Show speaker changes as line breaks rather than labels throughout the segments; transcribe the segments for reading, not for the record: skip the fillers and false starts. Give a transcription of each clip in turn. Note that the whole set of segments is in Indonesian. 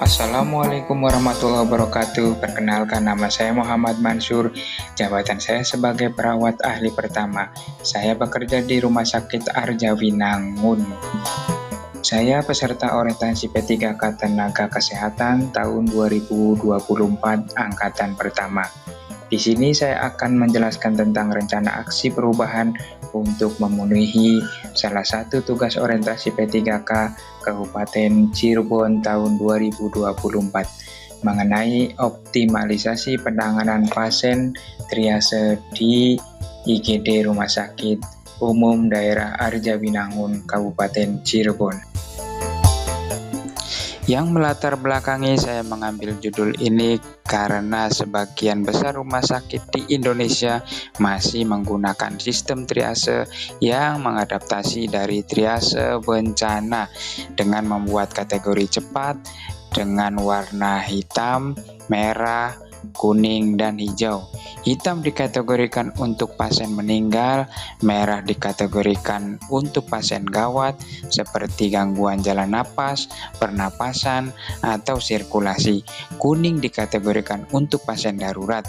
Assalamualaikum warahmatullahi wabarakatuh. Perkenalkan, nama saya Muhammad Mansur. Jabatan saya sebagai perawat ahli pertama. Saya bekerja di Rumah Sakit Arjawinangun. Saya peserta orientasi P3K Tenaga Kesehatan tahun 2024 angkatan pertama. Di sini saya akan menjelaskan tentang rencana aksi perubahan untuk memenuhi salah satu tugas orientasi P3K Kabupaten Cirebon tahun 2024 mengenai optimalisasi penanganan pasien triase di IGD Rumah Sakit Umum Daerah Arjawinangun Kabupaten Cirebon. Yang melatar belakangi saya mengambil judul ini karena sebagian besar rumah sakit di Indonesia masih menggunakan sistem triase yang mengadaptasi dari triase bencana dengan membuat kategori cepat dengan warna hitam, merah, kuning, dan hijau. Hitam dikategorikan untuk pasien meninggal, merah dikategorikan untuk pasien gawat seperti gangguan jalan napas, pernapasan, atau sirkulasi. Kuning dikategorikan untuk pasien darurat,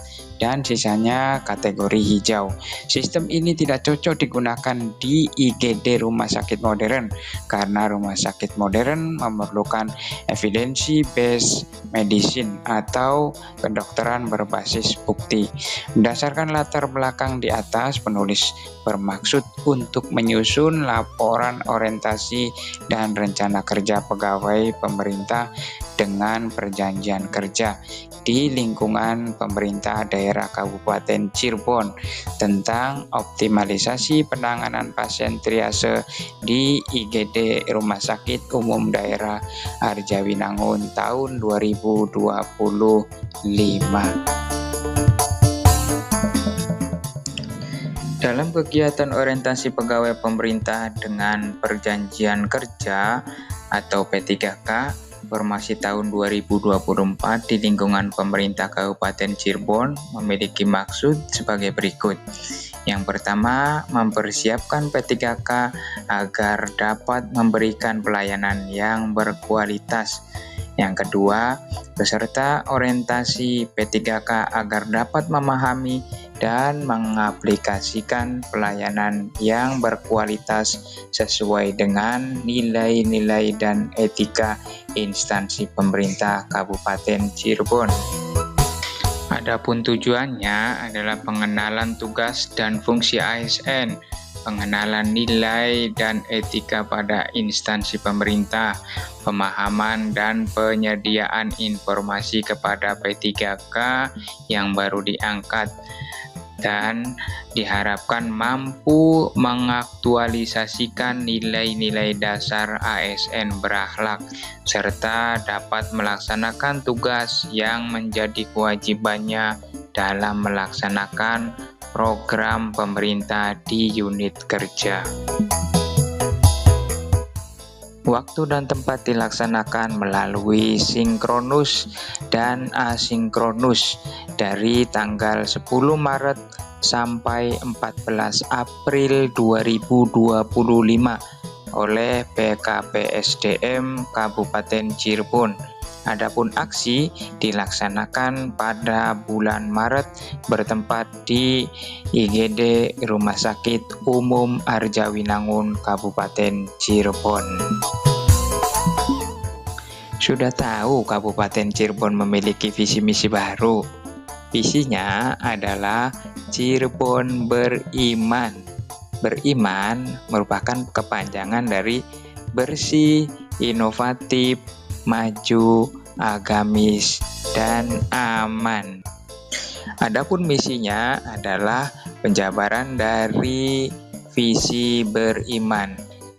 dan sisanya kategori hijau. Sistem ini tidak cocok digunakan di IGD rumah sakit modern karena rumah sakit modern memerlukan evidence-based medicine atau kedokteran berbasis bukti. Berdasarkan latar belakang di atas, penulis bermaksud untuk menyusun laporan orientasi dan rencana kerja pegawai pemerintah dengan perjanjian kerja di lingkungan pemerintah daerah Kabupaten Cirebon tentang optimalisasi penanganan pasien triase di IGD Rumah Sakit Umum Daerah Arjawinangun tahun 2025. Dalam kegiatan orientasi pegawai pemerintah dengan perjanjian kerja atau P3K Formasi tahun 2024 di lingkungan pemerintah Kabupaten Cirebon memiliki maksud sebagai berikut. Yang pertama, mempersiapkan P3K agar dapat memberikan pelayanan yang berkualitas. Yang kedua, peserta orientasi P3K agar dapat memahami dan mengaplikasikan pelayanan yang berkualitas sesuai dengan nilai-nilai dan etika instansi pemerintah Kabupaten Cirebon. Adapun tujuannya adalah pengenalan tugas dan fungsi ASN, pengenalan nilai dan etika pada instansi pemerintah, pemahaman dan penyediaan informasi kepada P3K yang baru diangkat, dan diharapkan mampu mengaktualisasikan nilai-nilai dasar ASN berakhlak serta dapat melaksanakan tugas yang menjadi kewajibannya dalam melaksanakan program pemerintah di unit kerja. Waktu dan tempat dilaksanakan melalui sinkronus dan asinkronus dari tanggal 10 Maret sampai 14 April 2025 oleh PKPSDM Kabupaten Cirebon. Adapun aksi dilaksanakan pada bulan Maret bertempat di IGD Rumah Sakit Umum Arjawinangun Kabupaten Cirebon. Sudah tahu Kabupaten Cirebon memiliki visi misi baru. Visinya adalah Cirebon beriman. Beriman merupakan kepanjangan dari bersih, inovatif, maju, agamis, dan aman. Adapun misinya adalah penjabaran dari visi beriman.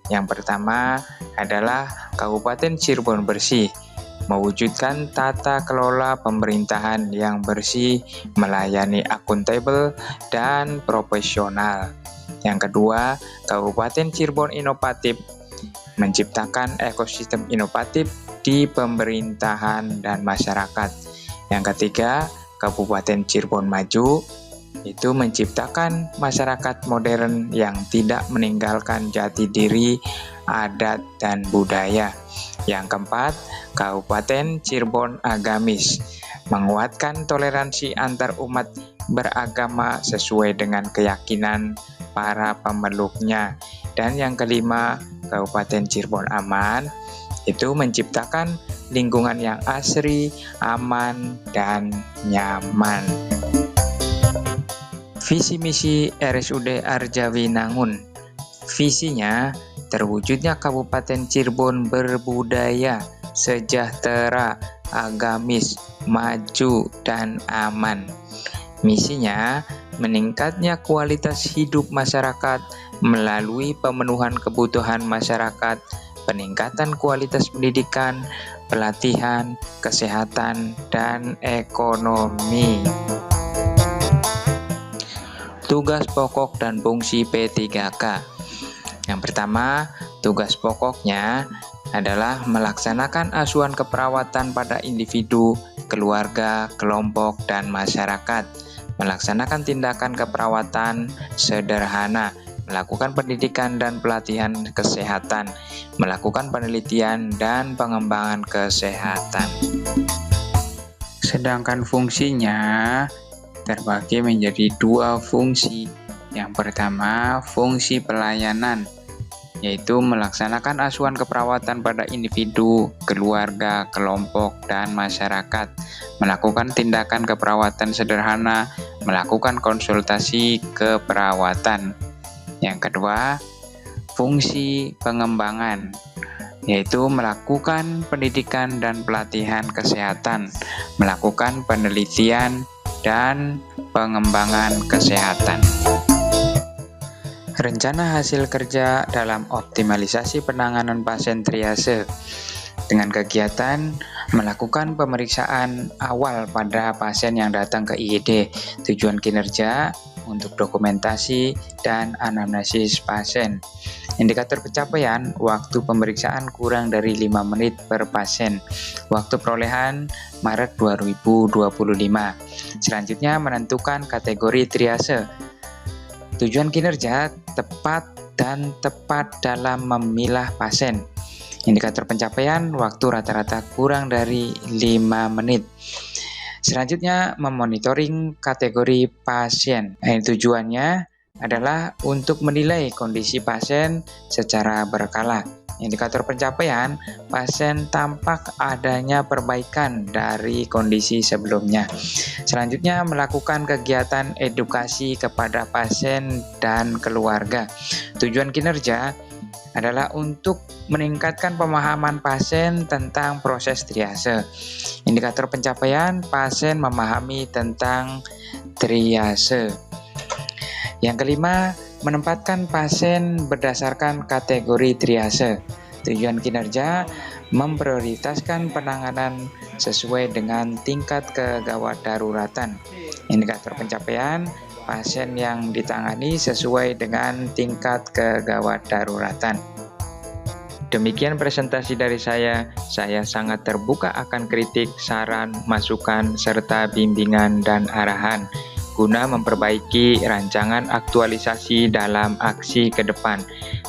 Yang pertama adalah Kabupaten Cirebon bersih, mewujudkan tata kelola pemerintahan yang bersih, melayani akuntabel dan profesional. Yang kedua, Kabupaten Cirebon inovatif, menciptakan ekosistem inovatif di pemerintahan dan masyarakat. Yang ketiga, Kabupaten Cirebon maju, itu menciptakan masyarakat modern yang tidak meninggalkan jati diri, adat, dan budaya. Yang keempat, Kabupaten Cirebon agamis, menguatkan toleransi antar umat beragama sesuai dengan keyakinan para pemeluknya. Dan yang kelima, Kabupaten Cirebon aman, itu menciptakan lingkungan yang asri, aman, dan nyaman. Visi misi RSUD Arjawinangun. Visinya, terwujudnya Kabupaten Cirebon berbudaya, sejahtera, agamis, maju, dan aman. Misinya, meningkatnya kualitas hidup masyarakat melalui pemenuhan kebutuhan masyarakat, peningkatan kualitas pendidikan, pelatihan, kesehatan, dan ekonomi. Tugas pokok dan fungsi P3K. Yang pertama, tugas pokoknya adalah melaksanakan asuhan keperawatan pada individu, keluarga, kelompok, dan masyarakat, melaksanakan tindakan keperawatan sederhana, melakukan pendidikan dan pelatihan kesehatan, melakukan penelitian dan pengembangan kesehatan. Sedangkan fungsinya terbagi menjadi dua fungsi. Yang pertama, fungsi pelayanan, yaitu melaksanakan asuhan keperawatan pada individu, keluarga, kelompok, dan masyarakat, melakukan tindakan keperawatan sederhana, melakukan konsultasi keperawatan. Yang kedua, fungsi pengembangan, yaitu melakukan pendidikan dan pelatihan kesehatan, melakukan penelitian dan pengembangan kesehatan. Rencana hasil kerja dalam optimalisasi penanganan pasien triase dengan kegiatan melakukan pemeriksaan awal pada pasien yang datang ke IGD, tujuan kinerja untuk dokumentasi dan anamnesis pasien. Indikator pencapaian, waktu pemeriksaan kurang dari 5 menit per pasien. Waktu perolehan Maret 2025. Selanjutnya menentukan kategori triase. Tujuan kinerja tepat dan tepat dalam memilah pasien. Indikator pencapaian, waktu rata-rata kurang dari 5 menit. Selanjutnya memonitoring kategori pasien. Tujuannya adalah untuk menilai kondisi pasien secara berkala. Indikator pencapaian, pasien tampak adanya perbaikan dari kondisi sebelumnya. Selanjutnya melakukan kegiatan edukasi kepada pasien dan keluarga. Tujuan kinerja adalah untuk meningkatkan pemahaman pasien tentang proses triase. Indikator pencapaian, pasien memahami tentang triase. Yang kelima, menempatkan pasien berdasarkan kategori triase. Tujuan kinerja memprioritaskan penanganan sesuai dengan tingkat kegawat daruratan. Indikator pencapaian, pasien yang ditangani sesuai dengan tingkat kegawat daruratan. Demikian presentasi dari saya. Saya sangat terbuka akan kritik, saran, masukan, serta bimbingan dan arahan guna memperbaiki rancangan aktualisasi dalam aksi ke depan.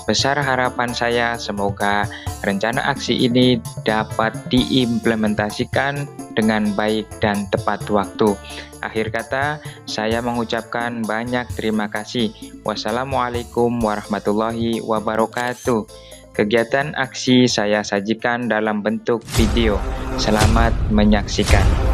Besar harapan saya semoga rencana aksi ini dapat diimplementasikan dengan baik dan tepat waktu. Akhir kata, saya mengucapkan banyak terima kasih. Wassalamualaikum warahmatullahi wabarakatuh. Kegiatan aksi saya sajikan dalam bentuk video. Selamat menyaksikan.